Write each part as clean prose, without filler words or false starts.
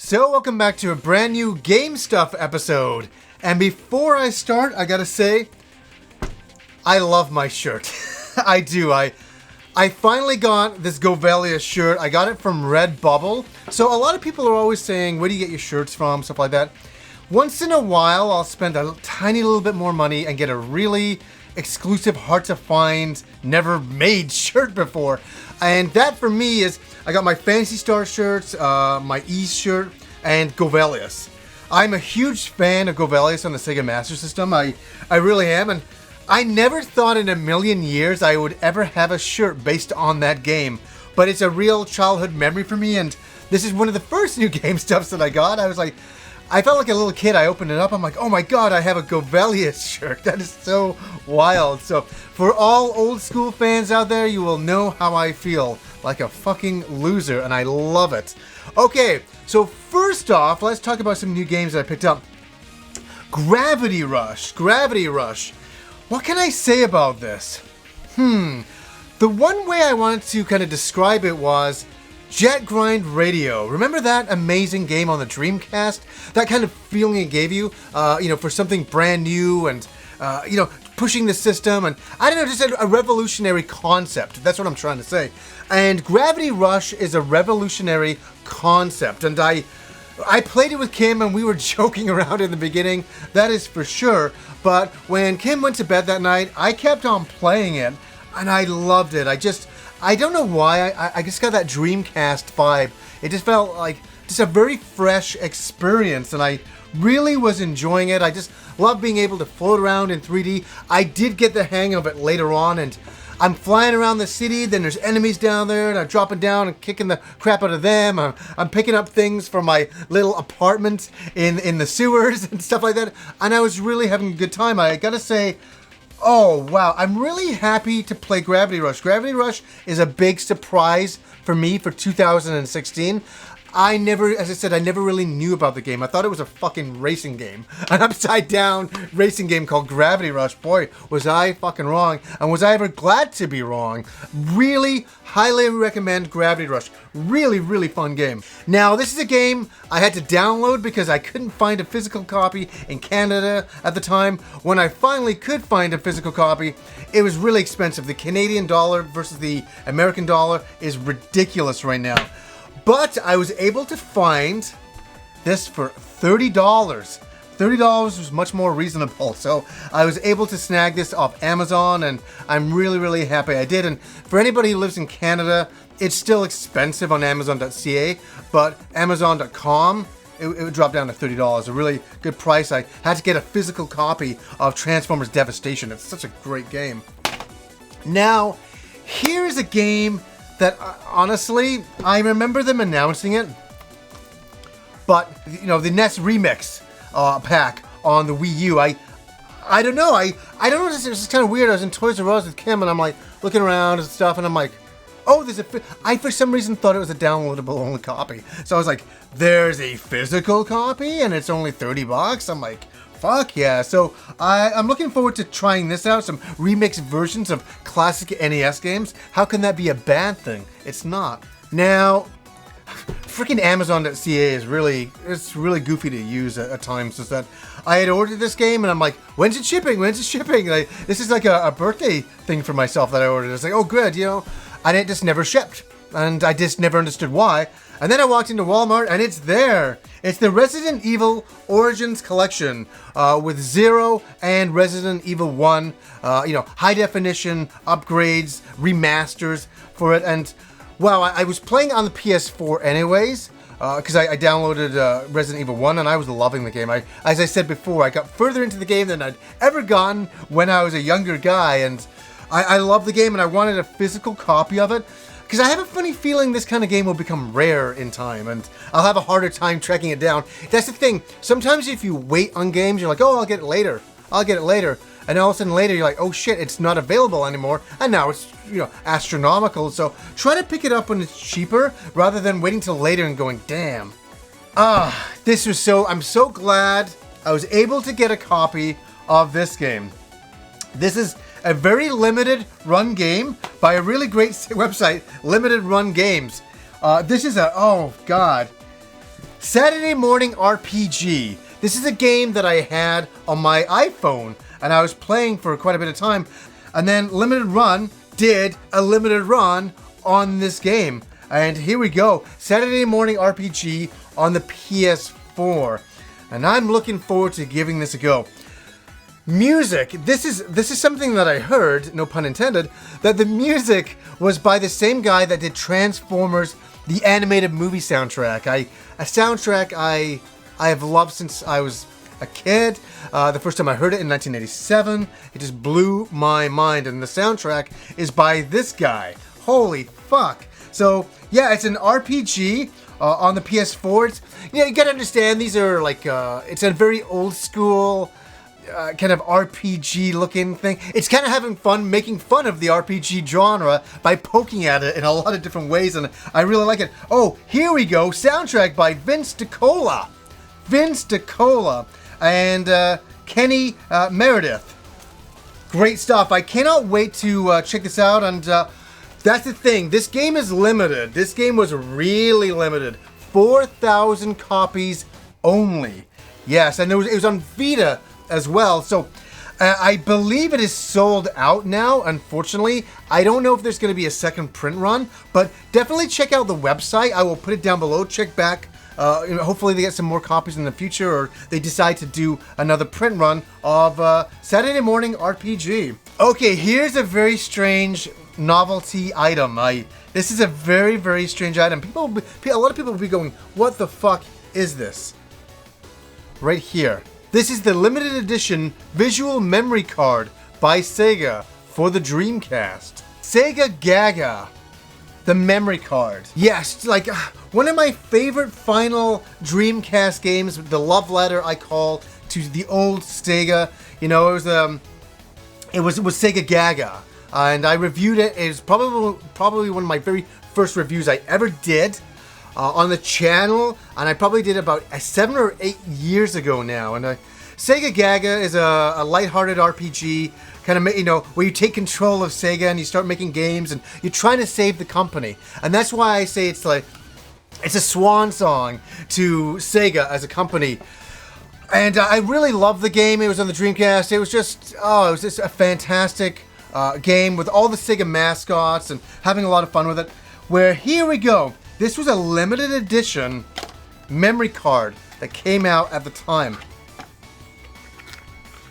So welcome back to a brand new Game Stuff episode. And before I start, I gotta say, I love my shirt. I do. I finally got this Govelia shirt. I got it from Redbubble. So a lot of people are always saying, where do you get your shirts from? Stuff like that. Once in a while, I'll spend a tiny little bit more money and get a really exclusive, hard to find, never made shirt before. And that for me is, I got my Phantasy Star shirts, my Ease shirt, and Govelius. I'm a huge fan of Govelius on the Sega Master System. I really am, and I never thought in a million years I would ever have a shirt based on that game. But it's a real childhood memory for me, and this is one of the first new Game Stuffs that I got. I felt like a little kid. I opened it up. I'm like, oh my god, I have a Govelius shirt. That is so wild. So for all old school fans out there, you will know how I feel. Like a fucking loser, and I love it. Okay, so first off, let's talk about some new games that I picked up. Gravity Rush. What can I say about this? The one way I wanted to kind of describe it was Jet Grind Radio. Remember that amazing game on the Dreamcast? That kind of feeling it gave you, for something brand new and, pushing the system and, I don't know, just a revolutionary concept. That's what I'm trying to say. And Gravity Rush is a revolutionary concept. And I played it with Kim and we were joking around in the beginning, that is for sure. But when Kim went to bed that night, I kept on playing it and I loved it. I don't know why, I just got that Dreamcast vibe. It just felt like just a very fresh experience, and I really was enjoying it. I just love being able to float around in 3D. I did get the hang of it later on, and I'm flying around the city, then there's enemies down there, and I'm dropping down and kicking the crap out of them. I'm picking up things from my little apartment in the sewers and stuff like that, and I was really having a good time. I gotta say, oh, wow. I'm really happy to play Gravity Rush. Gravity Rush is a big surprise for me for 2016. I never really knew about the game. I thought it was a fucking racing game. An upside down racing game called Gravity Rush. Boy, was I fucking wrong. And was I ever glad to be wrong. Really highly recommend Gravity Rush. Really, really fun game. Now, this is a game I had to download because I couldn't find a physical copy in Canada at the time. When I finally could find a physical copy, it was really expensive. The Canadian dollar versus the American dollar is ridiculous right now. But I was able to find this for $30. $30 was much more reasonable. So I was able to snag this off Amazon, and I'm really, really happy I did. And for anybody who lives in Canada, it's still expensive on Amazon.ca, but Amazon.com, it would drop down to $30. A really good price. I had to get a physical copy of Transformers Devastation. It's such a great game. Now, here's a game that honestly, I remember them announcing it, but the NES Remix pack on the Wii U, I don't know, I don't know, it was just kind of weird. I was in Toys R Us with Kim and I'm like looking around and stuff and I'm like, oh, I for some reason thought it was a downloadable only copy. So I was like, there's a physical copy and it's only $30? I'm like, fuck yeah. So I'm looking forward to trying this out, some remixed versions of classic NES games. How can that be a bad thing? It's not. Now, freaking Amazon.ca is really goofy to use at times. Is that I had ordered this game and I'm like, when's it shipping? This is like a birthday thing for myself that I ordered. It's like, oh good, and it just never shipped. And I just never understood why. And then I walked into Walmart and it's there. It's the Resident Evil Origins Collection with 0 and Resident Evil 1. High definition upgrades, remasters for it. And wow, I was playing on the PS4 anyways, because I downloaded Resident Evil 1 and I was loving the game. As I said before, I got further into the game than I'd ever gotten when I was a younger guy. And I love the game and I wanted a physical copy of it. Because I have a funny feeling this kind of game will become rare in time, and I'll have a harder time tracking it down. That's the thing. Sometimes if you wait on games, you're like, oh, I'll get it later. And all of a sudden later, you're like, oh shit, it's not available anymore. And now it's, astronomical. So try to pick it up when it's cheaper, rather than waiting till later and going, damn. I'm so glad I was able to get a copy of this game. This is a very limited run game by a really great website, Limited Run Games. This is oh god. Saturday Morning RPG. This is a game that I had on my iPhone, and I was playing for quite a bit of time. And then Limited Run did a limited run on this game. And here we go. Saturday Morning RPG on the PS4. And I'm looking forward to giving this a go. Music. This is something that I heard, no pun intended, that the music was by the same guy that did Transformers, the animated movie soundtrack. A soundtrack I have loved since I was a kid. The first time I heard it in 1987, it just blew my mind. And the soundtrack is by this guy. Holy fuck. So yeah, it's an RPG on the PS4. It's, you gotta understand, these are like, it's a very old school kind of RPG looking thing. It's kind of having fun making fun of the RPG genre by poking at it in a lot of different ways, and I really like it. Oh, here we go. Soundtrack by Vince DiCola. Vince DiCola and Kenny Meredith. Great stuff. I cannot wait to check this out, and that's the thing. This game is limited. This game was really limited. 4,000 copies only. Yes, and it was on Vita as well. So I believe it is sold out now, unfortunately. I don't know if there's going to be a second print run, but definitely check out the website. I will put it down below. Check back. Hopefully they get some more copies in the future, or they decide to do another print run of Saturday Morning RPG. Okay, here's a very strange novelty item. This is a very, very strange item. A lot of people will be going, what the fuck is this? Right here. This is the limited edition visual memory card by Sega for the Dreamcast. Sega Gaga, the memory card. Yes, like one of my favorite final Dreamcast games, the love letter I call to the old Sega. You know, it was Sega Gaga, and I reviewed it. It was probably one of my very first reviews I ever did on the channel, and I probably did about 7 or 8 years ago now. And Sega Gaga is a lighthearted RPG, kind of, where you take control of Sega and you start making games and you're trying to save the company. And that's why I say it's a swan song to Sega as a company. And I really love the game. It was on the Dreamcast. It was just a fantastic game with all the Sega mascots and having a lot of fun with it. Where here we go. This was a limited edition memory card that came out at the time.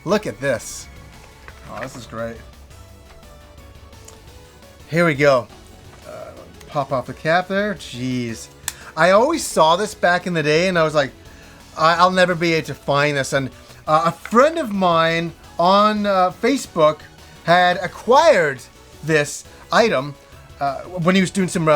Look at this. Oh, this is great. Here we go. Pop off the cap there. Jeez. I always saw this back in the day, and I was like, I'll never be able to find this. And a friend of mine on Facebook had acquired this item when he was doing some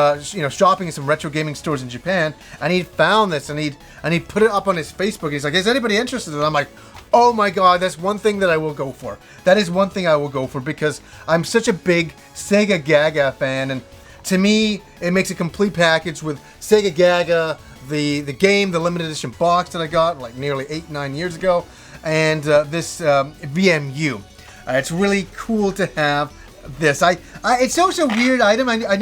shopping in some retro gaming stores in Japan, and he found this, and he put it up on his Facebook. He's like, is anybody interested? And I'm like, oh my god, that's one thing that I will go for. That is one thing I will go for, because I'm such a big Sega Gaga fan, and to me, it makes a complete package with Sega Gaga, the game, the limited edition box that I got like nearly 8-9 years ago, and this VMU. It's really cool to have this. It's such a weird item. I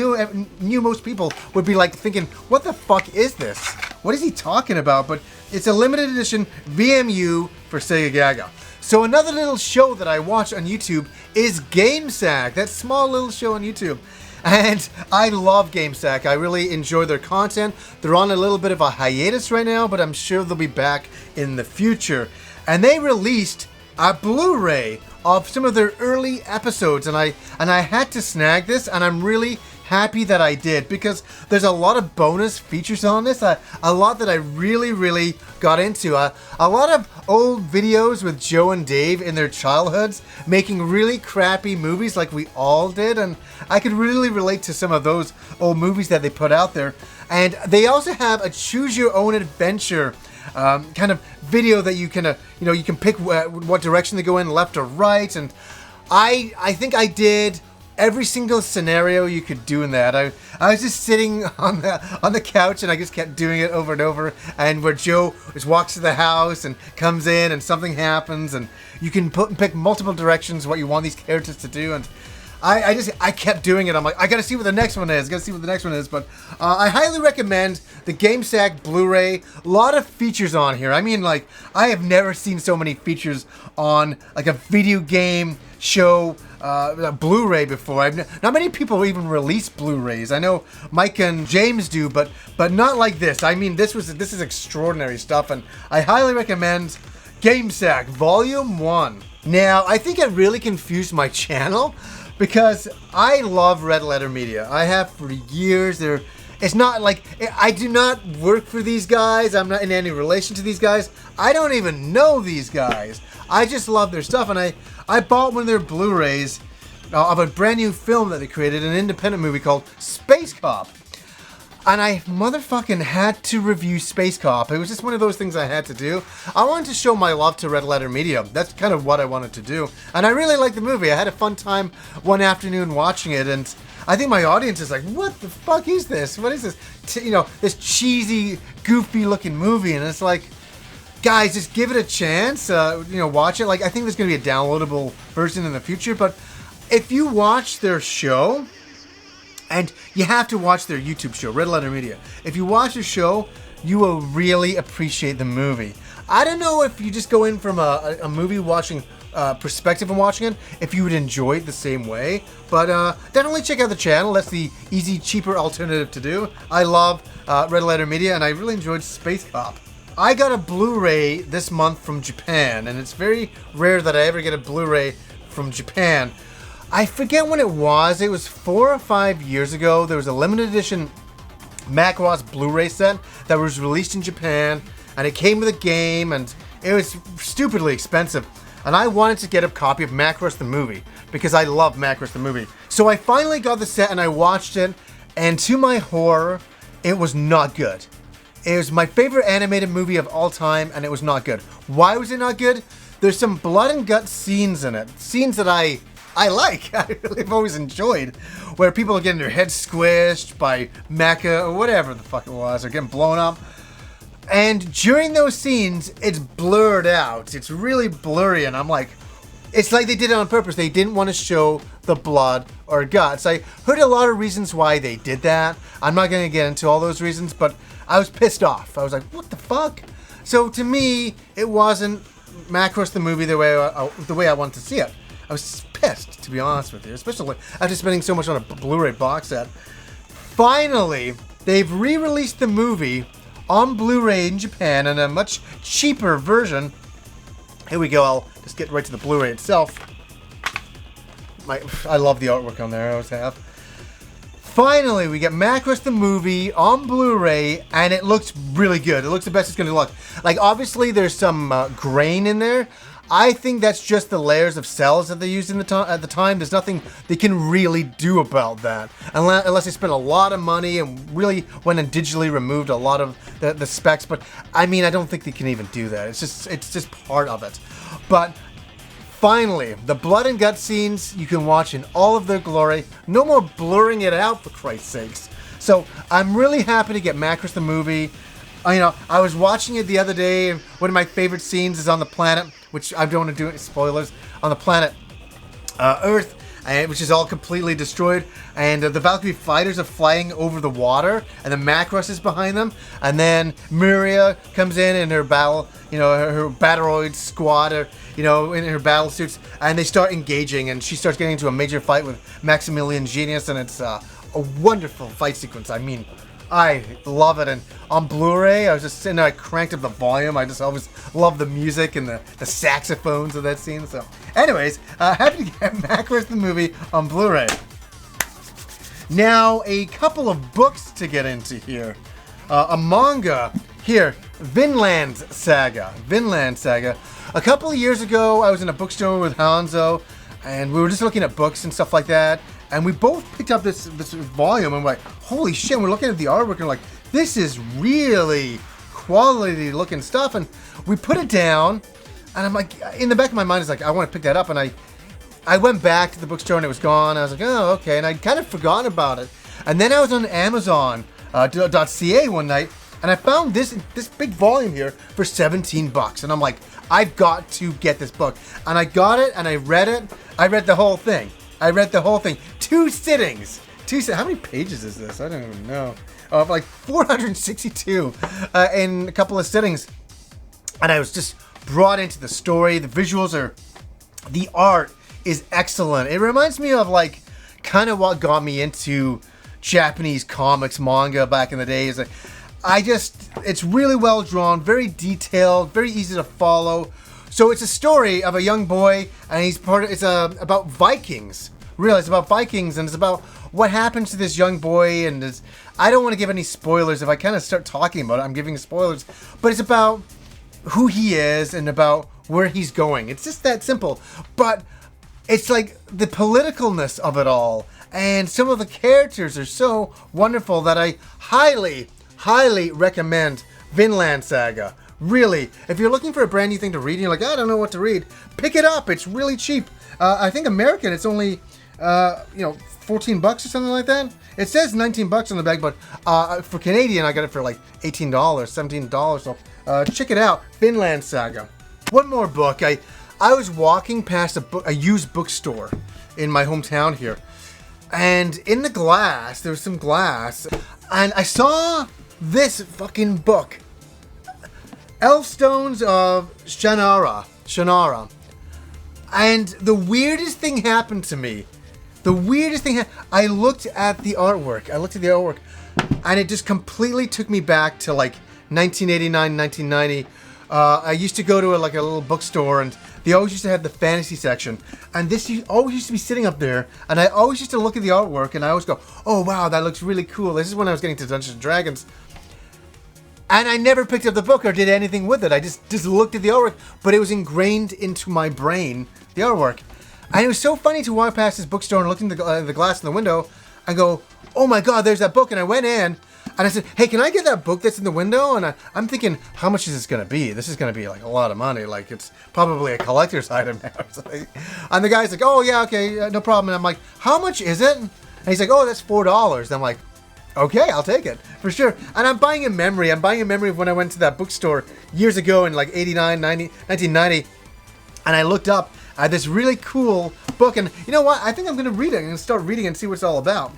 knew most people would be like thinking, what the fuck is this? What is he talking about? But it's a limited edition VMU for Sega Gaga. So another little show that I watch on YouTube is GameSack, that small little show on YouTube. And I love GameSack. I really enjoy their content. They're on a little bit of a hiatus right now, but I'm sure they'll be back in the future. And they released a Blu-ray of some of their early episodes, and I had to snag this, and I'm really happy that I did, because there's a lot of bonus features on this, a lot that I really got into, a lot of old videos with Joe and Dave in their childhoods making really crappy movies like we all did, and I could really relate to some of those old movies that they put out there. And they also have a choose your own adventure kind of video that you can you can pick what direction to go in, left or right, and I think I did every single scenario you could do in that. I was just sitting on the couch, and I just kept doing it over and over, and where Joe just walks to the house and comes in and something happens, and you can pick multiple directions what you want these characters to do, and I kept doing it. I'm like, I gotta see what the next one is. But I highly recommend the GameSack Blu-ray. A lot of features on here. I mean, like, I have never seen so many features on like a video game show Blu-ray before. Not many people even release Blu-rays. I know Mike and James do, but not like this. I mean, this is extraordinary stuff, and I highly recommend GameSack Volume 1. Now, I think it really confused my channel because I love Red Letter Media. I have for years. It's not like I do not work for these guys. I'm not in any relation to these guys. I don't even know these guys. I just love their stuff, and I bought one of their Blu-rays of a brand new film that they created, an independent movie called Space Cop. And I motherfucking had to review Space Cop. It was just one of those things I had to do. I wanted to show my love to Red Letter Media. That's kind of what I wanted to do. And I really liked the movie. I had a fun time one afternoon watching it, and I think my audience is like, what the fuck is this? What is this? This cheesy, goofy-looking movie. And it's like, guys, just give it a chance. Watch it. Like, I think there's going to be a downloadable version in the future. But if you watch their show, and you have to watch their YouTube show, Red Letter Media. If you watch the show, you will really appreciate the movie. I don't know if you just go in from a movie watching perspective and watching it, if you would enjoy it the same way. But definitely check out the channel. That's the easy, cheaper alternative to do. I love Red Letter Media, and I really enjoyed Space Cop. I got a Blu-ray this month from Japan, and it's very rare that I ever get a Blu-ray from Japan. I forget when it was. It was 4 or 5 years ago. There was a limited edition Makris Blu-ray set that was released in Japan, and it came with a game, and it was stupidly expensive. And I wanted to get a copy of Makris the Movie because I love Makris the Movie. So I finally got the set and I watched it, and to my horror, it was not good. It was my favorite animated movie of all time, and it was not good. Why was it not good? There's some blood and guts scenes in it. Scenes that I like. I've always enjoyed, where people are getting their heads squished by mecha or whatever the fuck it was, or getting blown up. And during those scenes, it's blurred out. It's really blurry, and I'm like, it's like they did it on purpose. They didn't want to show the blood or guts. I heard a lot of reasons why they did that. I'm not going to get into all those reasons, but I was pissed off. I was like, what the fuck? So to me, it wasn't Makris the Movie the way I wanted to see it. I was pissed, to be honest with you, especially after spending so much on a Blu-ray box set. Finally, they've re-released the movie on Blu-ray in Japan in a much cheaper version. Here we go. I'll just get right to the Blu-ray itself. I love the artwork on there. I always have. Finally, we get Makris the Movie on Blu-ray, and it looks really good. It looks the best it's going to look. Like, obviously, there's some grain in there. I think that's just the layers of cells that they used at the time. There's nothing they can really do about that. Unless they spent a lot of money and really went and digitally removed a lot of the specs. But, I mean, I don't think they can even do that. It's just part of it. But finally, the blood and gut scenes you can watch in all of their glory. No more blurring it out, for Christ's sakes. So, I'm really happy to get Makris the Movie. I was watching it the other day, and one of my favorite scenes is on the planet, which I don't want to do any spoilers, on the planet Earth, which is all completely destroyed, and the Valkyrie fighters are flying over the water, and the Makris is behind them, and then Miria comes in her battle, her Battleroid squad, in her battle suits, and they start engaging, and she starts getting into a major fight with Maximilian Genius, and it's a wonderful fight sequence. I mean, I love it. And on Blu-ray, I was just sitting there, I cranked up the volume. I just always love the music and the saxophones of that scene. So anyways, happy to get Makris the Movie on Blu-ray. Now, a couple of books to get into here. A manga here, Vinland Saga. Vinland Saga. A couple of years ago, I was in a bookstore with Hanzo, and we were just looking at books and stuff like that. And we both picked up this volume, and we're like, holy shit, we're looking at the artwork, and we're like, this is really quality looking stuff. And we put it down, and I'm like, in the back of my mind, it's like, I want to pick that up. And I went back to the bookstore, and it was gone. I was like, oh, okay. And I'd kind of forgotten about it. And then I was on Amazon.ca one night, and I found this big volume here for $17. And I'm like, I've got to get this book. And I got it, and I read it. I read the whole thing. I read the whole thing. 2 sittings. How many pages is this? I don't even know. Oh, like 462 in a couple of sittings. And I was just brought into the story. The visuals the art is excellent. It reminds me of like kind of what got me into Japanese comics, manga back in the days. It's really well drawn, very detailed, very easy to follow. So it's a story of a young boy, and it's about Vikings. Really, it's about Vikings, and it's about what happens to this young boy. And I don't want to give any spoilers. If I kind of start talking about it, I'm giving spoilers. But it's about who he is and about where he's going. It's just that simple. But it's like the politicalness of it all, and some of the characters are so wonderful that I highly, highly recommend Vinland Saga. Really, if you're looking for a brand new thing to read and you're like, I don't know what to read, pick it up. It's really cheap. I think American, it's only, $14 or something like that. It says $19 on the bag, but for Canadian, I got it for like $18, $17. So check it out, Vinland Saga. One more book. I was walking past a used bookstore in my hometown here, and in the glass, there was some glass, and I saw this fucking book, Elfstones of Shannara. And the weirdest thing happened to me. I looked at the artwork. And it just completely took me back to like 1989, 1990. I used to go to a little bookstore, and they always used to have the fantasy section. And this always used to be sitting up there, and I always used to look at the artwork, and I always go, oh wow, that looks really cool. This is when I was getting to Dungeons & Dragons. And I never picked up the book or did anything with it. I just looked at the artwork, but it was ingrained into my brain, the artwork. And it was so funny to walk past this bookstore and look in the glass in the window and go, oh my god, there's that book. And I went in and I said, hey, can I get that book that's in the window? And I'm thinking, how much is this going to be? This is going to be like a lot of money. Like, it's probably a collector's item now. And the guy's like, oh yeah, okay, no problem. And I'm like, how much is it? And he's like, oh, that's $4. And I'm like, okay, I'll take it, for sure. And I'm buying a memory. I'm buying a memory of when I went to that bookstore years ago in like 1990. And I looked up at this really cool book. And you know what? I think I'm going to read it. I'm going to start reading and see what it's all about.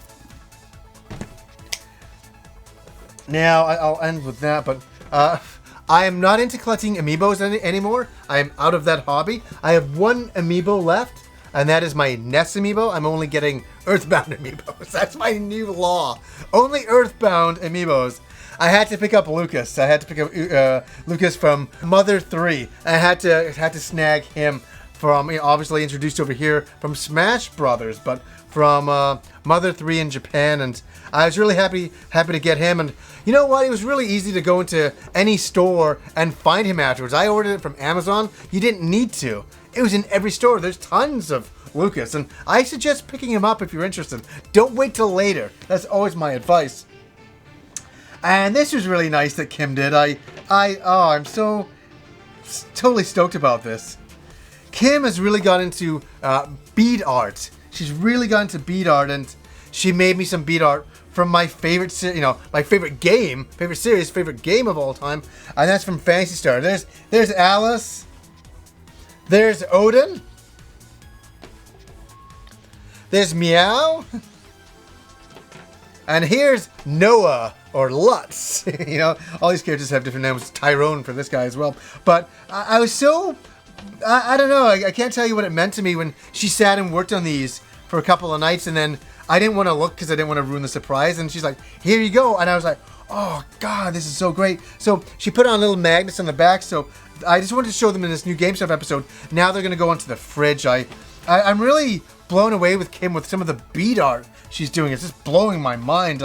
Now, I'll end with that. But I am not into collecting amiibos anymore. I am out of that hobby. I have one amiibo left, and that is my NES amiibo. I'm only getting Earthbound amiibos. That's my new law. Only Earthbound amiibos. I had to pick up Lucas. I had to pick up Lucas from Mother 3. I had to snag him from, obviously introduced over here from Smash Brothers, but from Mother 3 in Japan. And I was really happy to get him. And you know what? It was really easy to go into any store and find him afterwards. I ordered it from Amazon. You didn't need to. It was in every store. There's tons of Lucas, and I suggest picking him up if you're interested. Don't wait till later. That's always my advice. And this was really nice that Kim did. I'm so totally stoked about this. Kim has really got into bead art. She's really got into bead art, and she made me some bead art from my favorite favorite game of all time, and that's from Phantasy Star. There's Alice. There's Odin. There's Meow. And here's Noah, or Lutz. All these characters have different names. Tyrone for this guy as well. But I was so... I don't know. I can't tell you what it meant to me when she sat and worked on these for a couple of nights, and then I didn't want to look because I didn't want to ruin the surprise. And she's like, here you go. And I was like, oh, God, this is so great. So she put on little magnets on the back. So I just wanted to show them in this new Game Stuff episode. Now they're going to go onto the fridge. I'm really blown away with Kim with some of the bead art she's doing. It's just blowing my mind.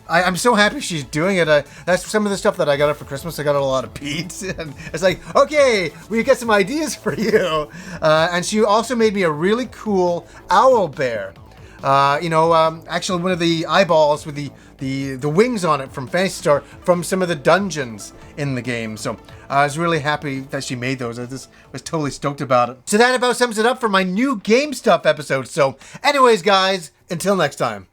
I'm so happy she's doing it. That's some of the stuff that I got her for Christmas. I got her a lot of beads. And it's like, okay, we got some ideas for you. And she also made me a really cool owl bear. Actually one of the eyeballs with the wings on it from Phantasy Star from some of the dungeons in the game. So I was really happy that she made those. I just was totally stoked about it. So that about sums it up for my new Game Stuff episode. So anyways, guys, until next time.